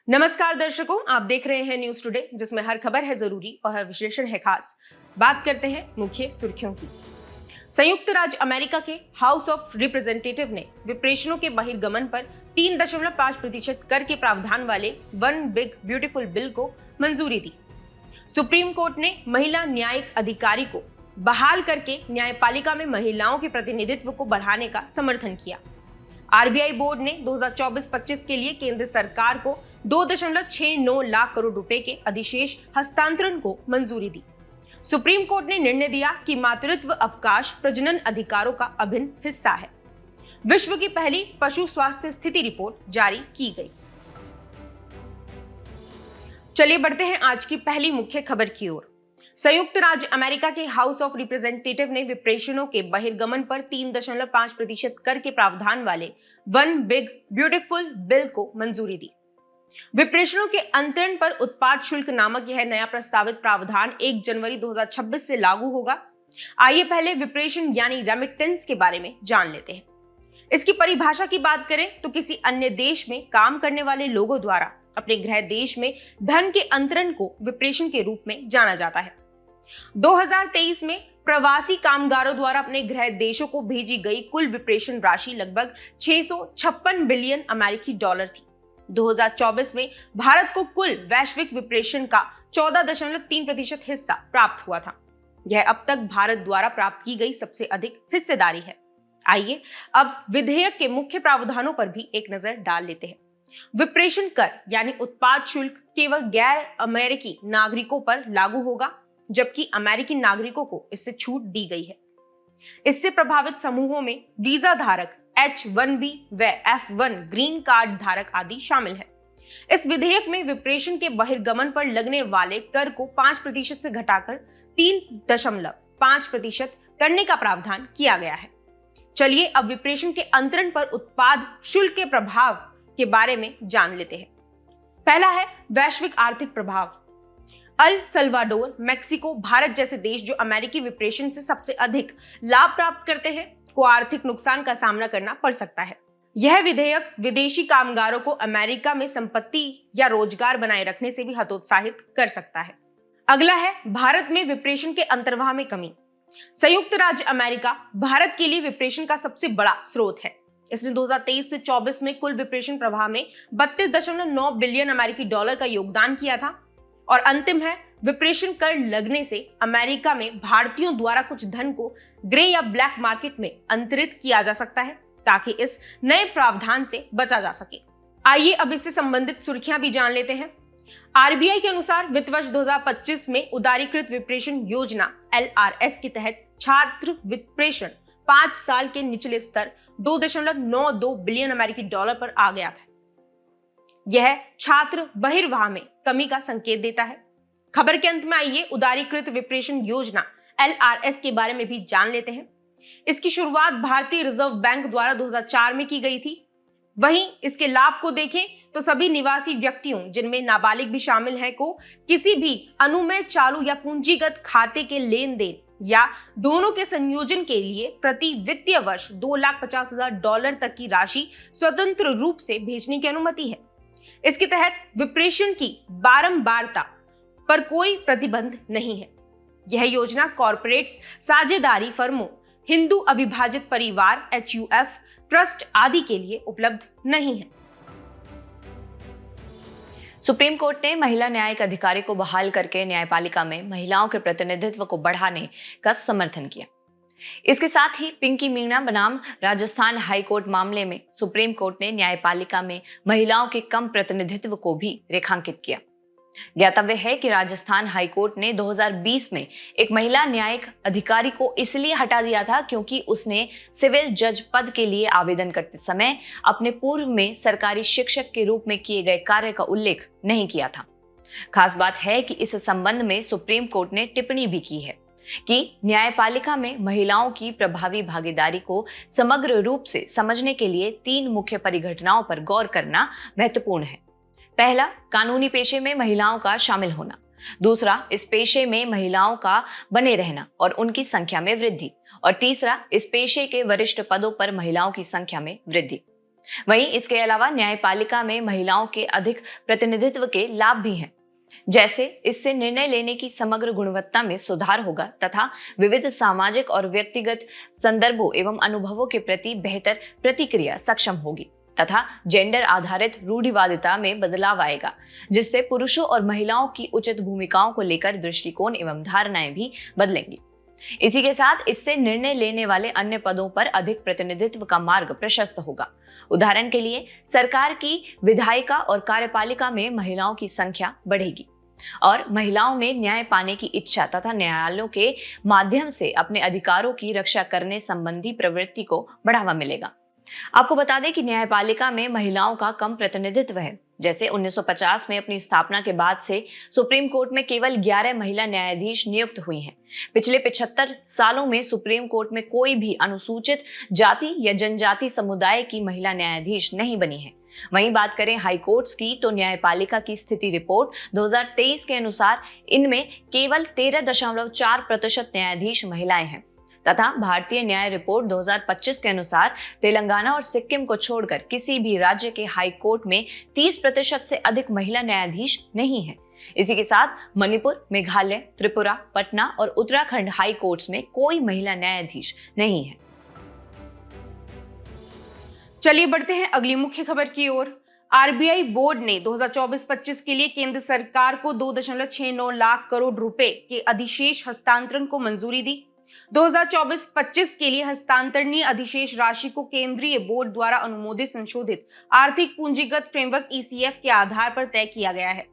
नमस्कार दर्शकों, आप देख रहे हैं न्यूज टुडे, जिसमें हर खबर है जरूरी और हर विश्लेषण है खास। बात करते हैं मुख्य सुर्खियों की। संयुक्त राज्य अमेरिका के हाउस ऑफ रिप्रेजेंटेटिव ने विप्रेशनों के बहिर्गमन पर 3.5% कर के प्रावधान वाले वन बिग ब्यूटीफुल बिल को मंजूरी दी। सुप्रीम कोर्ट ने महिला न्यायिक अधिकारी को बहाल करके न्यायपालिका में महिलाओं के प्रतिनिधित्व को बढ़ाने का समर्थन किया। आरबीआई बोर्ड ने 2024-25 के लिए केंद्र सरकार को 2.69 लाख करोड़ रुपए के अधिशेष हस्तांतरण को मंजूरी दी। सुप्रीम कोर्ट ने निर्णय दिया कि मातृत्व अवकाश प्रजनन अधिकारों का अभिन्न हिस्सा है। विश्व की पहली पशु स्वास्थ्य स्थिति रिपोर्ट जारी की गई। चलिए बढ़ते हैं आज की पहली मुख्य खबर की ओर। संयुक्त राज्य अमेरिका के हाउस ऑफ रिप्रेजेंटेटिव ने विप्रेशनों के बहिर्गमन पर 3.5% कर के प्रावधान वाले वन बिग ब्यूटीफुल बिल को मंजूरी दी। विप्रेशनों के अंतरण पर उत्पाद शुल्क नामक यह नया प्रस्तावित प्रावधान 1 जनवरी 2026 से लागू होगा। आइए पहले विप्रेशन यानी रेमिटेंस के बारे में जान लेते हैं। इसकी परिभाषा की बात करें तो किसी अन्य देश में काम करने वाले लोगों द्वारा अपने गृह देश में धन के अंतरण को विप्रेशन के रूप में जाना जाता है। 2023 में प्रवासी कामगारों द्वारा अपने गृह देशों को भेजी गई कुल विप्रेशन राशि लगभग 656 बिलियन अमेरिकी डॉलर थी। 2024 में भारत को कुल वैश्विक विप्रेशन का 14.3% हिस्सा प्राप्त हुआ था। यह अब तक भारत द्वारा प्राप्त की गई सबसे अधिक हिस्सेदारी है। आइए अब विधेयक के मुख्य प्रावधानों पर भी एक नजर डाल लेते हैं। विप्रेशन कर यानी उत्पाद शुल्क केवल गैर अमेरिकी नागरिकों पर लागू होगा, जबकि अमेरिकी नागरिकों को इससे छूट दी गई है। इससे प्रभावित समूहों में वीजा धारक, H-1B व F-1 ग्रीन कार्ड धारक आदि शामिल है। इस विधेयक में विप्रेशन के बहिर्गमन पर लगने वाले कर को 5% से घटाकर 3.5% करने का प्रावधान किया गया है। चलिए अब विप्रेशन के अंतरण पर उत्पाद शुल्क के प्रभाव के बारे में जान लेते हैं। पहला है वैश्विक आर्थिक प्रभाव। अल सल्वाडोर, मेक्सिको, भारत जैसे देश जो अमेरिकी विप्रेशन से सबसे अधिक लाभ प्राप्त करते हैं को आर्थिक नुकसान का सामना करना पड़ सकता है। यह विधेयक विदेशी कामगारों को अमेरिका में संपत्ति या रोजगार बनाए रखने से भी हतोत्साहित कर सकता है। अगला है भारत में विप्रेशन के अंतर्वाह में कमी। संयुक्त राज्य अमेरिका भारत के लिए विप्रेशन का सबसे बड़ा स्रोत है। इसने 2023 से 24 में कुल विप्रेशन प्रवाह में 32.9 बिलियन अमेरिकी डॉलर का योगदान किया था। और अंतिम है विप्रेशन कर लगने से अमेरिका में भारतीयों द्वारा कुछ धन को ग्रे या ब्लैक मार्केट में अंतरित किया जा सकता है, ताकि इस नए प्रावधान से बचा जा सके। आइए अब इससे संबंधित सुर्खियां भी जान लेते हैं। आरबीआई के अनुसार वित्त वर्ष 2025 में उदारीकृत विप्रेशन योजना LRS के तहत छात्र विप्रेशन 5 साल के निचले स्तर 2.92 बिलियन अमेरिकी डॉलर पर आ गया था। यह छात्र बहिर्वाह में कमी का संकेत देता है। खबर के अंत में आइए उदारीकृत विप्रेशन योजना LRS के बारे में भी जान लेते हैं। इसकी शुरुआत भारतीय रिजर्व बैंक द्वारा 2004 में की गई थी। वहीं इसके लाभ को देखें तो सभी निवासी व्यक्तियों, जिनमें नाबालिग भी शामिल हैं, को किसी भी अनुमेय चालू या पूंजीगत खाते के लेन देन या दोनों के संयोजन के लिए प्रति वित्तीय वर्ष $2,50,000 तक की राशि स्वतंत्र रूप से भेजने की अनुमति है। इसके तहत विप्रेशन की बारंबारता पर कोई प्रतिबंध नहीं है। यह योजना कॉर्पोरेट्स, साझेदारी फर्मों, हिंदू अविभाजित परिवार HUF ट्रस्ट आदि के लिए उपलब्ध नहीं है। सुप्रीम कोर्ट ने महिला न्यायिक अधिकारी को बहाल करके न्यायपालिका में महिलाओं के प्रतिनिधित्व को बढ़ाने का समर्थन किया। इसके साथ ही पिंकी मीणा बनाम राजस्थान हाईकोर्ट मामले में सुप्रीम कोर्ट ने न्यायपालिका में महिलाओं के कम प्रतिनिधित्व को भी रेखांकित किया। ज्ञातव्य है कि राजस्थान हाईकोर्ट ने 2020 में एक महिला न्यायिक अधिकारी को इसलिए हटा दिया था क्योंकि उसने सिविल जज पद के लिए आवेदन करते समय अपने पूर्व में सरकारी शिक्षक के रूप में किए गए कार्य का उल्लेख नहीं किया था। खास बात है कि इस संबंध में सुप्रीम कोर्ट ने टिप्पणी भी की है कि न्यायपालिका में महिलाओं की प्रभावी भागीदारी को समग्र रूप से समझने के लिए 3 मुख्य परिघटनाओं पर गौर करना महत्वपूर्ण है। पहला, कानूनी पेशे में महिलाओं का शामिल होना। दूसरा, इस पेशे में महिलाओं का बने रहना और उनकी संख्या में वृद्धि। और तीसरा, इस पेशे के वरिष्ठ पदों पर महिलाओं की संख्या में वृद्धि। वहीं इसके अलावा न्यायपालिका में महिलाओं के अधिक प्रतिनिधित्व के लाभ भी हैं। जैसे इससे निर्णय लेने की समग्र गुणवत्ता में सुधार होगा तथा विविध सामाजिक और व्यक्तिगत संदर्भों एवं अनुभवों के प्रति बेहतर प्रतिक्रिया सक्षम होगी तथा जेंडर आधारित रूढ़िवादिता में बदलाव आएगा, जिससे पुरुषों और महिलाओं की उचित भूमिकाओं को लेकर दृष्टिकोण एवं धारणाएं भी बदलेंगी। इसी के साथ इससे निर्णय लेने वाले अन्य पदों पर अधिक प्रतिनिधित्व का मार्ग प्रशस्त होगा। उदाहरण के लिए सरकार की विधायिका और कार्यपालिका में महिलाओं की संख्या बढ़ेगी और महिलाओं में न्याय पाने की इच्छा तथा न्यायालयों के माध्यम से अपने अधिकारों की रक्षा करने संबंधी प्रवृत्ति को बढ़ावा मिलेगा। आपको बता दें कि न्यायपालिका में महिलाओं का कम प्रतिनिधित्व है। जैसे 1950 में अपनी स्थापना के बाद से सुप्रीम कोर्ट में केवल 11 महिला न्यायाधीश नियुक्त हुई हैं। पिछले 75 सालों में सुप्रीम कोर्ट में कोई भी अनुसूचित जाति या जनजाति समुदाय की महिला न्यायाधीश नहीं बनी है। वहीं बात करें हाई कोर्ट्स की तो न्यायपालिका की स्थिति रिपोर्ट 2023 के अनुसार इनमें केवल 13.4% न्यायाधीश महिलाएं हैं तथा भारतीय न्याय रिपोर्ट 2025 के अनुसार तेलंगाना और सिक्किम को छोड़कर किसी भी राज्य के हाई कोर्ट में 30% से अधिक महिला न्यायाधीश नहीं है। इसी के साथ मणिपुर, मेघालय, त्रिपुरा, पटना और उत्तराखंड हाई कोर्ट्स में कोई महिला न्यायाधीश नहीं है। चलिए बढ़ते हैं अगली मुख्य खबर की ओर। आरबीआई बोर्ड ने 2024-25 के लिए केंद्र सरकार को 2.69 लाख करोड़ रुपए के अधिशेष हस्तांतरण को मंजूरी दी। 2024-25 के लिए हस्तांतरणीय अधिशेष राशि को केंद्रीय बोर्ड द्वारा अनुमोदित संशोधित आर्थिक पूंजीगत फ्रेमवर्क ईसीएफ के आधार पर तय किया गया है।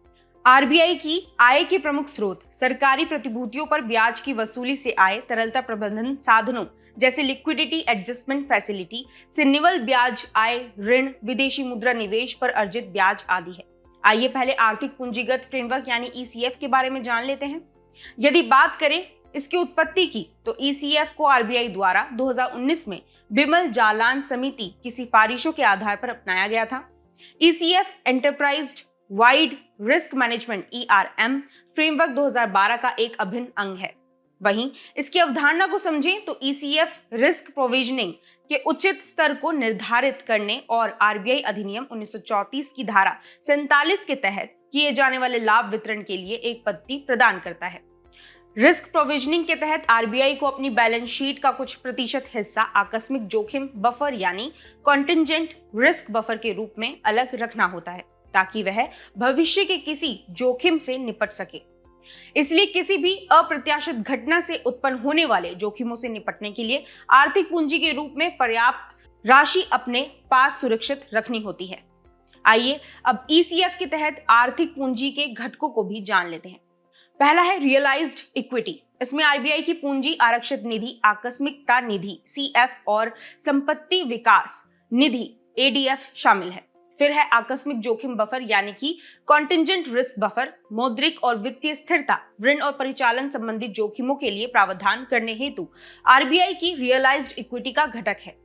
आरबीआई की आय के प्रमुख स्रोत सरकारी प्रतिभूतियों पर ब्याज की वसूली से आय, तरलता प्रबंधन साधनों जैसे लिक्विडिटी एडजस्टमेंट फैसिलिटी से निवल ब्याज आय, ऋण, विदेशी मुद्रा निवेश पर अर्जित ब्याज आदि है। आइए पहले आर्थिक पूंजीगत फ्रेमवर्क यानी ईसीएफ के बारे में जान लेते हैं। यदि बात करें इसकी उत्पत्ति की तो ईसीएफ को आरबीआई द्वारा 2019 में बिमल जालान समिति की सिफारिशों के आधार पर अपनाया गया था। ECF enterprise wide risk management ERM framework 2012 का एक अभिन्न अंग है। वहीं इसकी अवधारणा को समझें तो ईसीएफ रिस्क प्रोविजनिंग के उचित स्तर को निर्धारित करने और आरबीआई अधिनियम 1934 की धारा 47 के तहत किए जाने वाले लाभ वितरण के लिए एक पद्धति प्रदान करता है। रिस्क प्रोविजनिंग के तहत आरबीआई को अपनी बैलेंस शीट का कुछ प्रतिशत हिस्सा आकस्मिक जोखिम बफर यानी कॉन्टिंजेंट रिस्क बफर के रूप में अलग रखना होता है ताकि वह भविष्य के किसी जोखिम से निपट सके। इसलिए किसी भी अप्रत्याशित घटना से उत्पन्न होने वाले जोखिमों से निपटने के लिए आर्थिक पूंजी के रूप में पर्याप्त राशि अपने पास सुरक्षित रखनी होती है। आइए अब ईसीएफ के तहत आर्थिक पूंजी के घटकों को भी जान लेते हैं। पहला है रियलाइज्ड इक्विटी। इसमें आरबीआई की पूंजी आरक्षित निधि, आकस्मिकता निधि सीएफ और संपत्ति विकास निधि एडीएफ शामिल है। फिर है आकस्मिक जोखिम बफर यानी कि कॉन्टिंजेंट रिस्क बफर, मौद्रिक और वित्तीय स्थिरता, ऋण और परिचालन संबंधित जोखिमों के लिए प्रावधान करने हेतु आरबीआई की रियलाइज्ड इक्विटी का घटक है।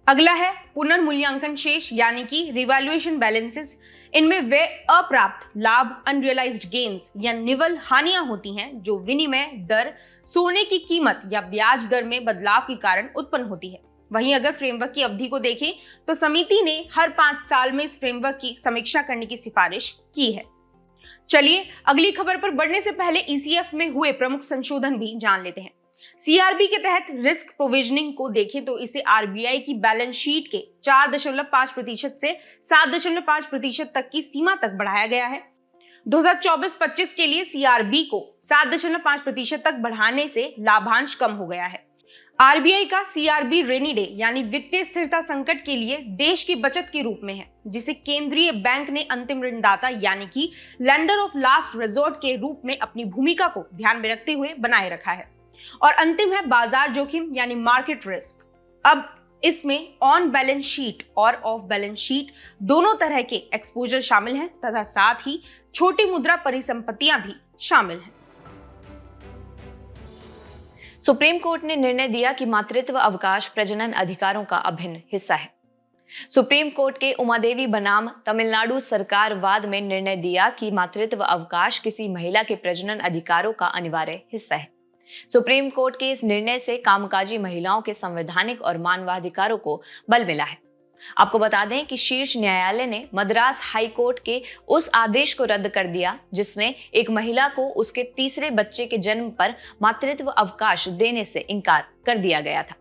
अगला है पुनर्मूल्यांकन शेष यानी कि रिवैल्यूएशन बैलेंसेस। इनमें वे अप्राप्त लाभ, अनरियलाइज्ड गेन्स या निवल हानियां होती हैं जो विनिमय दर, सोने की कीमत या ब्याज दर में बदलाव के कारण उत्पन्न होती है। वहीं अगर फ्रेमवर्क की अवधि को देखें तो समिति ने हर 5 साल में इस फ्रेमवर्क की समीक्षा करने की सिफारिश की है। चलिए अगली खबर पर बढ़ने से पहले ईसीएफ में हुए प्रमुख संशोधन भी जान लेते हैं। सीआरबी के तहत रिस्क प्रोविजनिंग को देखें तो इसे आरबीआई की बैलेंस शीट के 4.5% से 7.5% तक की सीमा तक बढ़ाया गया है। 2024-25 के लिए सीआरबी को 7.5% तक बढ़ाने से लाभांश कम हो गया है। आरबीआई का सीआरबी रेनी डे यानी वित्तीय स्थिरता संकट के लिए देश की बचत के रूप में है, जिसे केंद्रीय बैंक ने अंतिम ऋणदाता यानी कि लेंडर ऑफ लास्ट रिजोर्ट के रूप में अपनी भूमिका को ध्यान में रखते हुए बनाए रखा है। और अंतिम है बाजार जोखिम यानी मार्केट रिस्क। अब इसमें ऑन बैलेंस शीट और ऑफ बैलेंस शीट दोनों तरह के एक्सपोजर शामिल हैं तथा साथ ही छोटी मुद्रा परिसंपत्तियां भी शामिल हैं। सुप्रीम कोर्ट ने निर्णय दिया कि मातृत्व अवकाश प्रजनन अधिकारों का अभिन्न हिस्सा है। सुप्रीम कोर्ट के उमादेवी बनाम तमिलनाडु सरकार वाद में निर्णय दिया कि मातृत्व अवकाश किसी महिला के प्रजनन अधिकारों का अनिवार्य हिस्सा है। सुप्रीम कोर्ट के इस निर्णय से कामकाजी महिलाओं के संवैधानिक और मानवाधिकारों को बल मिला है। आपको बता दें कि शीर्ष न्यायालय ने मद्रास हाई कोर्ट के उस आदेश को रद्द कर दिया जिसमें एक महिला को उसके तीसरे बच्चे के जन्म पर मातृत्व अवकाश देने से इनकार कर दिया गया था।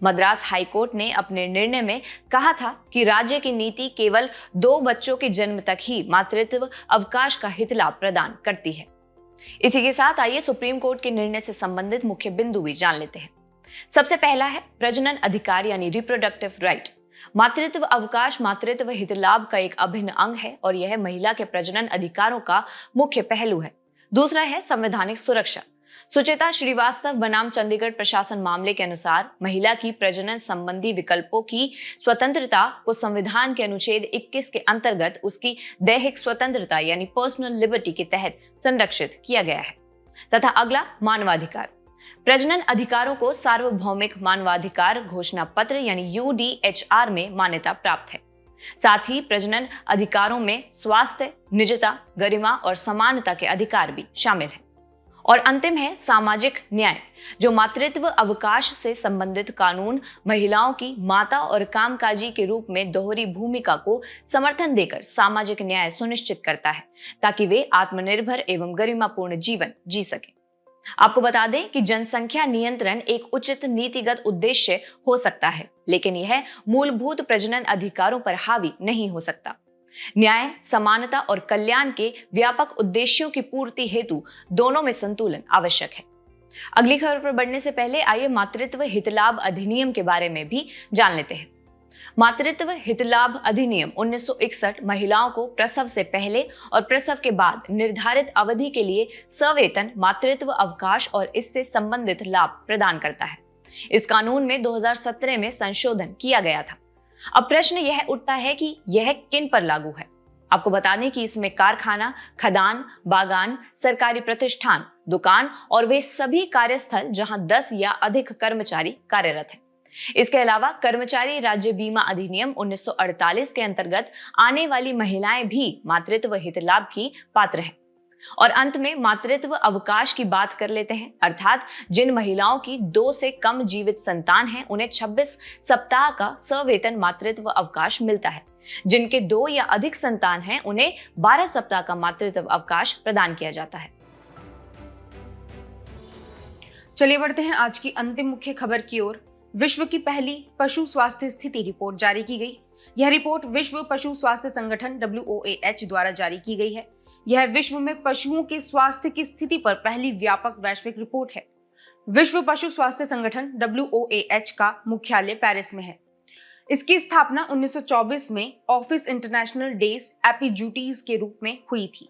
मद्रास हाई कोर्ट ने अपने निर्णय में कहा था कि राज्य की नीति केवल 2 बच्चों के जन्म तक ही मातृत्व अवकाश का हित लाभ प्रदान करती है। इसी के साथ आइए सुप्रीम कोर्ट के निर्णय से संबंधित मुख्य बिंदु भी जान लेते हैं। सबसे पहला है प्रजनन अधिकार यानी रिप्रोडक्टिव राइट। मातृत्व अवकाश मातृत्व हित लाभ का एक अभिन्न अंग है और यह महिला के प्रजनन अधिकारों का मुख्य पहलू है। दूसरा है संवैधानिक सुरक्षा। सुचेता श्रीवास्तव बनाम चंडीगढ़ प्रशासन मामले के अनुसार महिला की प्रजनन संबंधी विकल्पों की स्वतंत्रता को संविधान के अनुच्छेद 21 के अंतर्गत उसकी दैहिक स्वतंत्रता यानी पर्सनल लिबर्टी के तहत संरक्षित किया गया है। तथा अगला मानवाधिकार। प्रजनन अधिकारों को सार्वभौमिक मानवाधिकार घोषणा पत्र यानी UDHR में मान्यता प्राप्त है। साथ ही प्रजनन अधिकारों में स्वास्थ्य, निजता, गरिमा और समानता के अधिकार भी शामिल हैं। और अंतिम है सामाजिक न्याय, जो मातृत्व अवकाश से संबंधित कानून महिलाओं की माता और कामकाजी के रूप में दोहरी भूमिका को समर्थन देकर सामाजिक न्याय सुनिश्चित करता है ताकि वे आत्मनिर्भर एवं गरिमापूर्ण जीवन जी सकें। आपको बता दें कि जनसंख्या नियंत्रण एक उचित नीतिगत उद्देश्य हो सकता है, लेकिन यह मूलभूत प्रजनन अधिकारों पर हावी नहीं हो सकता। न्याय, समानता और कल्याण के व्यापक उद्देश्यों की पूर्ति हेतु दोनों में संतुलन आवश्यक है। अगली खबर पर बढ़ने से पहले आइए मातृत्व हितलाभ अधिनियम के बारे में भी जान लेते हैं। मातृत्व हितलाभ अधिनियम 1961 महिलाओं को प्रसव से पहले और प्रसव के बाद निर्धारित अवधि के लिए सवेतन मातृत्व अवकाश और इससे संबंधित लाभ प्रदान करता है। इस कानून में 2017 में संशोधन किया गया था। अब प्रश्न यह उठता है कि यह किन पर लागू है। आपको बता दें कि इसमें कारखाना, खदान, बागान, सरकारी प्रतिष्ठान, दुकान और वे सभी कार्यस्थल जहां 10 या अधिक कर्मचारी कार्यरत हैं। इसके अलावा कर्मचारी राज्य बीमा अधिनियम 1948 के अंतर्गत आने वाली महिलाएं भी मातृत्व हित लाभ की पात्र हैं। और अंत में मातृत्व अवकाश की बात कर लेते हैं, अर्थात जिन महिलाओं की 2 से कम जीवित संतान हैं उन्हें 26 सप्ताह का सवेतन मातृत्व अवकाश मिलता है। जिनके 2 या अधिक संतान हैं उन्हें 12 सप्ताह का मातृत्व अवकाश प्रदान किया जाता है। चलिए बढ़ते हैं आज की अंतिम मुख्य खबर की ओर। विश्व की पहली पशु स्वास्थ्य स्थिति रिपोर्ट जारी की गई। यह रिपोर्ट विश्व पशु स्वास्थ्य संगठन WOAH द्वारा जारी की गई है। यह विश्व में पशुओं के स्वास्थ्य की स्थिति पर पहली व्यापक वैश्विक रिपोर्ट है। विश्व पशु स्वास्थ्य संगठन WOAH का मुख्यालय पेरिस में है। इसकी स्थापना 1924 में ऑफिस इंटरनेशनल डेज एपिड्यूटीज के रूप में हुई थी।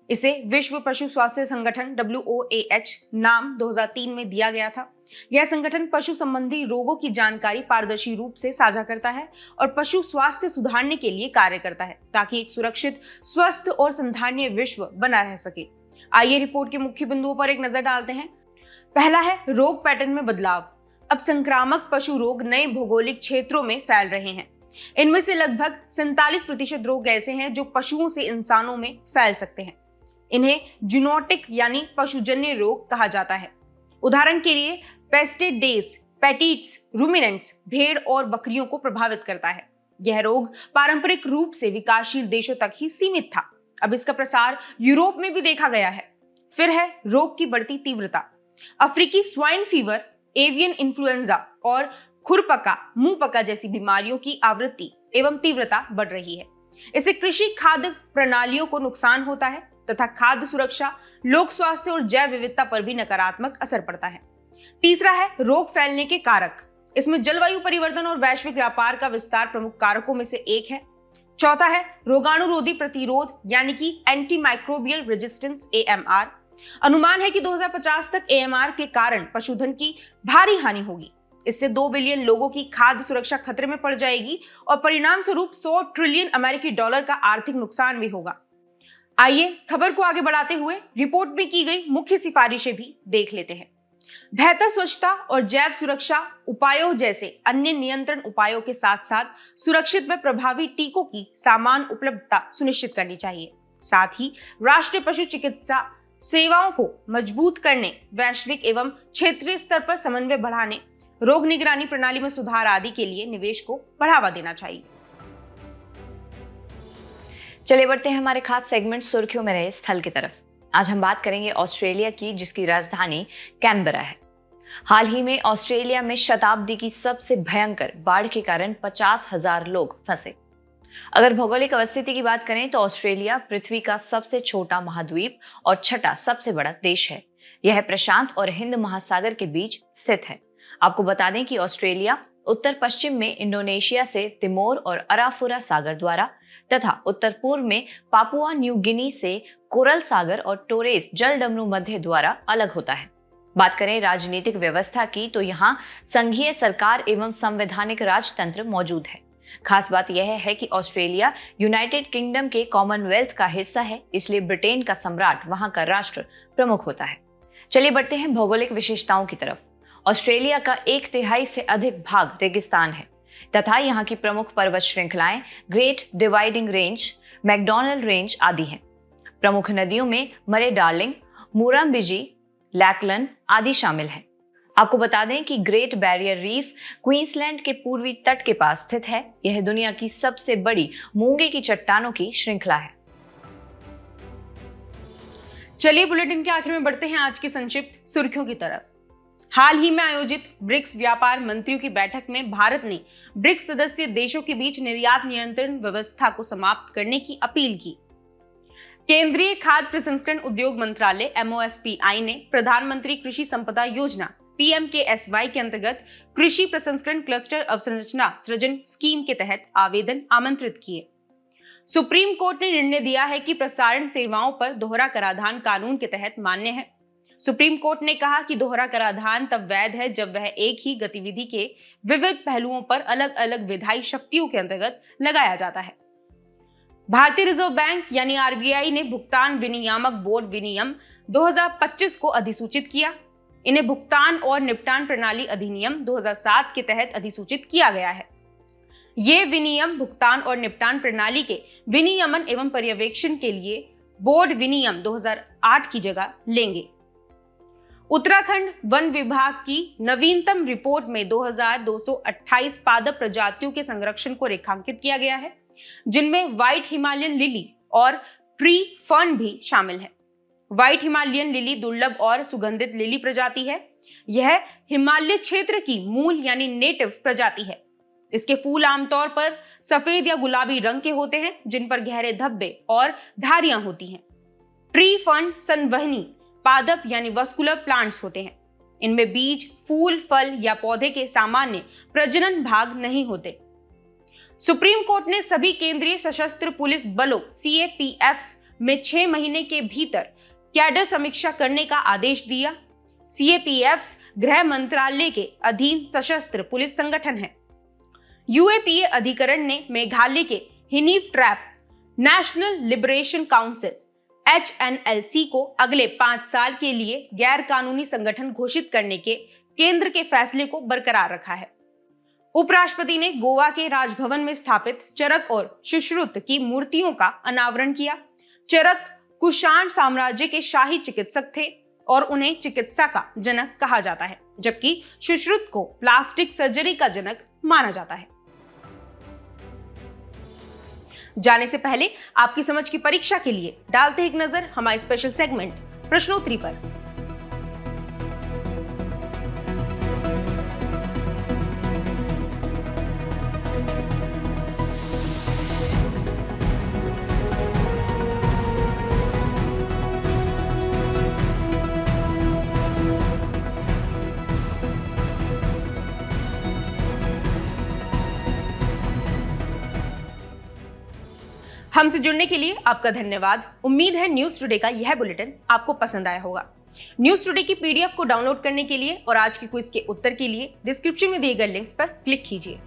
इसे विश्व पशु स्वास्थ्य संगठन WOAH नाम 2003 में दिया गया था। यह संगठन पशु संबंधी रोगों की जानकारी पारदर्शी रूप से साझा करता है और पशु स्वास्थ्य सुधारने के लिए कार्य करता है ताकि एक सुरक्षित, स्वस्थ और संधारणीय विश्व बना रह सके। आइए रिपोर्ट के मुख्य बिंदुओं पर एक नजर डालते हैं। पहला है रोग पैटर्न में बदलाव। अब संक्रामक पशु रोग नए भौगोलिक क्षेत्रों में फैल रहे हैं। इनमें से लगभग 47% रोग ऐसे हैं जो पशुओं से इंसानों में फैल सकते हैं। इन्हें जूनोटिक यानी पशुजन्य रोग कहा जाता है। उदाहरण के लिए पेस्टिडेस, पेटिट्स, रूमिनेंट्स भेड़ और बकरियों को प्रभावित करता है। यह रोग पारंपरिक रूप से विकासशील देशों तक ही सीमित था। अब इसका प्रसार यूरोप में भी देखा गया है। फिर है रोग की बढ़ती तीव्रता। अफ्रीकी स्वाइन फीवर, एवियन इन्फ्लुएंजा और खुरपका, मुंहपका जैसी बीमारियों की आवृत्ति एवं तीव्रता बढ़ रही है। इससे कृषि खाद्य प्रणालियों को नुकसान होता है तथा खाद्य सुरक्षा, लोक स्वास्थ्य और जैव विविधता पर भी नकारात्मक असर पड़ता है। तीसरा है रोग फैलने के कारक। इसमें जलवायु परिवर्तन और वैश्विक व्यापार का विस्तार प्रमुख कारकों में से एक है। चौथा है रोगाणुरोधी प्रतिरोध यानी कि एंटी माइक्रोबियल रेजिस्टेंस AMR। अनुमान है कि 2050 तक AMR के कारण पशुधन की भारी हानि होगी। इससे 2 बिलियन लोगों की खाद्य सुरक्षा खतरे में पड़ जाएगी और परिणाम स्वरूप 100 ट्रिलियन अमेरिकी डॉलर का आर्थिक नुकसान भी होगा। आइए खबर को आगे बढ़ाते हुए रिपोर्ट में की गई मुख्य सिफारिशें भी देख लेते हैं। बेहतर स्वच्छता और जैव सुरक्षा उपायों जैसे अन्य नियंत्रण उपायों के साथ साथ सुरक्षित व प्रभावी टीकों की समान उपलब्धता सुनिश्चित करनी चाहिए। साथ ही राष्ट्रीय पशु चिकित्सा सेवाओं को मजबूत करने, वैश्विक एवं क्षेत्रीय स्तर पर समन्वय बढ़ाने, रोग निगरानी प्रणाली में सुधार आदि के लिए निवेश को बढ़ावा देना चाहिए। चलिए बढ़ते हैं हमारे खास सेगमेंट सुर्खियों में रहे स्थल की तरफ। आज हम बात करेंगे ऑस्ट्रेलिया की, जिसकी राजधानी कैनबरा है। हाल ही में ऑस्ट्रेलिया में शताब्दी की सबसे भयंकर बाढ़ के कारण 50,000 लोग फंसे। अगर भौगोलिक अवस्थिति की बात करें तो ऑस्ट्रेलिया पृथ्वी का सबसे छोटा महाद्वीप और छठा सबसे बड़ा देश है। यह प्रशांत और हिंद महासागर के बीच स्थित है। आपको बता दें कि ऑस्ट्रेलिया उत्तर पश्चिम में इंडोनेशिया से तिमोर और अराफुरा सागर द्वारा तथा उत्तर पूर्व में पापुआ न्यू गिनी से कोरल सागर और टोरेस जलडमरू मध्य द्वारा अलग होता है। बात करें राजनीतिक व्यवस्था की तो यहाँ संघीय सरकार एवं संवैधानिक राजतंत्र मौजूद है। खास बात यह है कि ऑस्ट्रेलिया यूनाइटेड किंगडम के कॉमनवेल्थ का हिस्सा है, इसलिए ब्रिटेन का सम्राट वहां का राष्ट्र प्रमुख होता है। चलिए बढ़ते हैं भौगोलिक विशेषताओं की तरफ। ऑस्ट्रेलिया का 1/3 से अधिक भाग रेगिस्तान है तथा यहाँ की प्रमुख पर्वत श्रृंखलाएं great dividing range, McDonald range आदि हैं। प्रमुख नदियों में मरे डार्लिंग, मूराम्बिजी, लैकलन आदि शामिल हैं। आपको बता दें कि ग्रेट बैरियर रीफ क्वींसलैंड के पूर्वी तट के पास स्थित है। यह दुनिया की सबसे बड़ी मूंगे की चट्टानों की श्रृंखला है। चलिए बुलेटिन के आखिर में बढ़ते हैं आज की संक्षिप्त सुर्खियों की तरफ। हाल ही में आयोजित ब्रिक्स व्यापार मंत्रियों की बैठक में भारत ने ब्रिक्स सदस्य देशों के बीच निर्यात नियंत्रण व्यवस्था को समाप्त करने की अपील की। केंद्रीय खाद्य प्रसंस्करण उद्योग मंत्रालय MOFPI ने प्रधानमंत्री कृषि संपदा योजना PMKSY के अंतर्गत कृषि प्रसंस्करण क्लस्टर अवसंरचना सृजन स्कीम के तहत आवेदन आमंत्रित किए। सुप्रीम कोर्ट ने निर्णय दिया है कि प्रसारण सेवाओं पर दोहरा कराधान कानून के तहत मान्य है। सुप्रीम कोर्ट ने कहा कि दोहरा कराधान तब वैध है जब वह एक ही गतिविधि के विविध पहलुओं पर अलग अलग विधायी शक्तियों के अंतर्गत लगाया जाता है। भारतीय रिजर्व बैंक यानी RBI ने भुगतान विनियामक बोर्ड विनियम 2025 को अधिसूचित किया। इन्हें भुगतान और निपटान प्रणाली अधिनियम 2007 के तहत अधिसूचित किया गया है। ये विनियम भुगतान और निपटान प्रणाली के विनियमन एवं पर्यवेक्षण के लिए बोर्ड विनियम 2008 की जगह लेंगे। उत्तराखंड वन विभाग की नवीनतम रिपोर्ट में 2228 पादप प्रजातियों के संरक्षण को रेखांकित किया गया है, जिनमें व्हाइट हिमालयन लिली और ट्री फर्न भी शामिल है। व्हाइट हिमालयन लिली दुर्लभ और सुगंधित लिली प्रजाति है। यह हिमालय क्षेत्र की मूल यानी नेटिव प्रजाति है। इसके फूल आमतौर पर सफेद या गुलाबी रंग के होते हैं, जिन पर गहरे धब्बे और धारियां होती हैं। ट्री फर्न संवहनी पादप यानी वस्कुलर प्लांट्स होते हैं। इनमें बीज, फूल, फल या पौधे के सामान्य प्रजनन भाग नहीं होते। सुप्रीम कोर्ट ने सभी केंद्रीय सशस्त्र पुलिस बलों CAPFs में 6 महीने के भीतर कैडर समीक्षा करने का आदेश दिया। CAPFs गृह मंत्रालय के अधीन सशस्त्र पुलिस संगठन है। UAPA अधिकरण ने मेघालय के Hynniewtrep National Liberation Council HNLC को अगले 5 साल के लिए गैर कानूनी संगठन घोषित करने के केंद्र के फैसले को बरकरार रखा है। उपराष्ट्रपति ने गोवा के राजभवन में स्थापित चरक और सुश्रुत की मूर्तियों का अनावरण किया। चरक कुषाण साम्राज्य के शाही चिकित्सक थे और उन्हें चिकित्सा का जनक कहा जाता है, जबकि सुश्रुत को प्लास्टिक सर्जरी का जनक माना जाता है। जाने से पहले आपकी समझ की परीक्षा के लिए डालते एक नजर हमारे स्पेशल सेगमेंट प्रश्नोत्तरी पर। हमसे जुड़ने के लिए आपका धन्यवाद। उम्मीद है न्यूज टुडे का यह बुलेटिन आपको पसंद आया होगा। न्यूज टुडे की PDF को डाउनलोड करने के लिए और आज की क्विज के उत्तर के लिए डिस्क्रिप्शन में दिए गए लिंक्स पर क्लिक कीजिए।